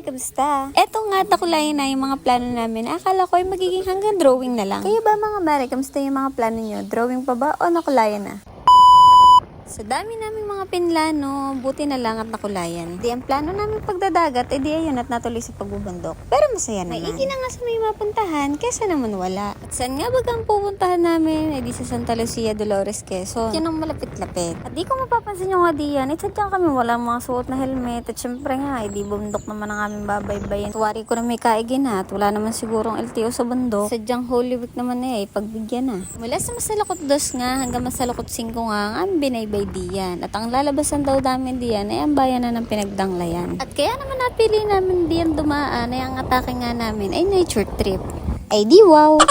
Mare, kamusta? Eto nga, nakulayan na yung mga plano namin. Akala ko ay magiging hanggang drawing na lang. Kaya ba mga Mare, kamusta yung mga plano nyo? Drawing pa ba o nakulayan na? Sa dami naming mga pinlano, buti na lang at nakulayan. Di ang plano namin pagdadagat, di ayun at natuloy sa pagbubundok. Pero masaya naman. Maigi na nga sa may mapuntahan, kesa naman wala. At saan nga bagang pupuntahan namin? Di sa Santa Lucia, Dolores, Quezon. Yan ang malapit-lapit. At di ko mapapansin yung nga diyan, sadya kami walang mga suot na helmet. At syempre nga, di bundok naman ang aming babaybayin. Tuwari ko na may kaigin at wala naman sigurong LTO sa bundok. Sadyang Holy Week naman pagbigyan na. Mula sa Masalakot 2 nga hanggang Masalakot 5 nga, ang binaybay diyan. At ang lalabasan daw namin diyan ay ang bayan na ng Pinagdanglayan. At kaya naman napili namin diyan dumaan ay ang atake nga namin ay nature trip. Ay di wow!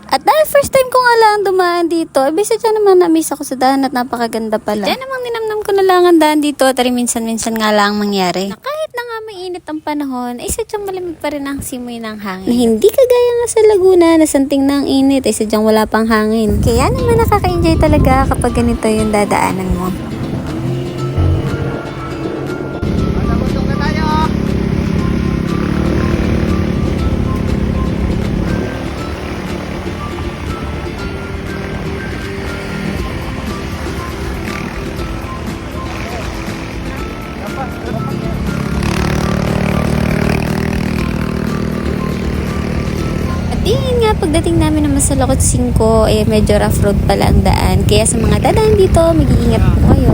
At dahil first time ko nga lang dumaan dito, ay bisa dyan naman na-miss ako sa daan at napakaganda pala. Diyan namang ninamnam ko na lang ang daan dito at minsan-minsan nga lang mangyari. Na kahit na nga may init ang panahon, ay sadyang malamig pa rin ang simoy ng hangin. Na hindi kagaya nga sa Laguna na santing na ang init, ay sadyang wala pang hangin. Kaya naman nakaka-enjoy talaga kapag ganito yung dadaanan mo. Yun nga, pagdating namin ng Masalakot 5, medyo rough road pala ang daan. Kaya sa mga dadaan dito, mag-iingat po kayo.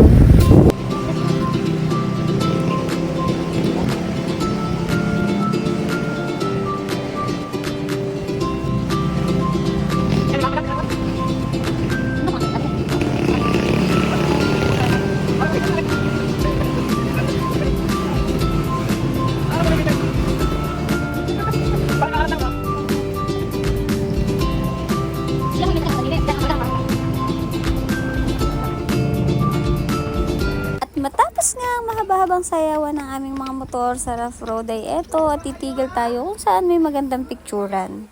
Matapos nga ang mahaba-habang sayawan ng aming mga motor sa rough road ay eto at titigil tayo kung saan may magandang picturan.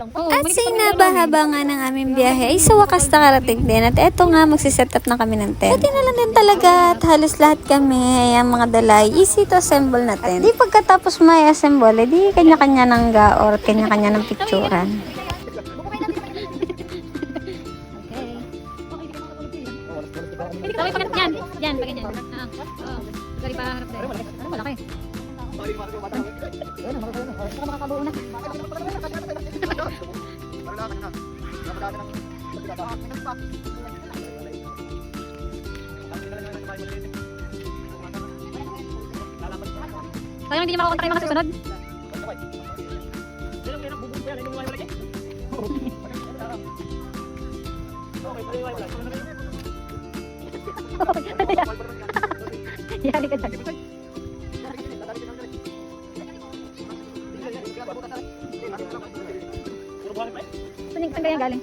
At sa inabahaba nga ng aming biyahe ay sa wakas nakarating din at eto nga magsiset up na kami ng tent. Buti na lang din talaga at halos lahat kami ay ang mga dalay easy to assemble na tent. At di pagkatapos may assemble, di kanya-kanya ng gaor at kanya-kanya ng picturan. Yan, yan, pagyan yan. Dari pa harap tayo. Ano malaki? Baka makakabuo na. Sayang hindi niya makakontak yung mga susunod. Yari ka dyan. Saan kaya galing?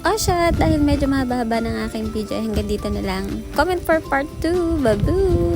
O siya, dahil medyo mahaba-haba ng aking video, hanggang dito na lang. Comment for part 2. Babu!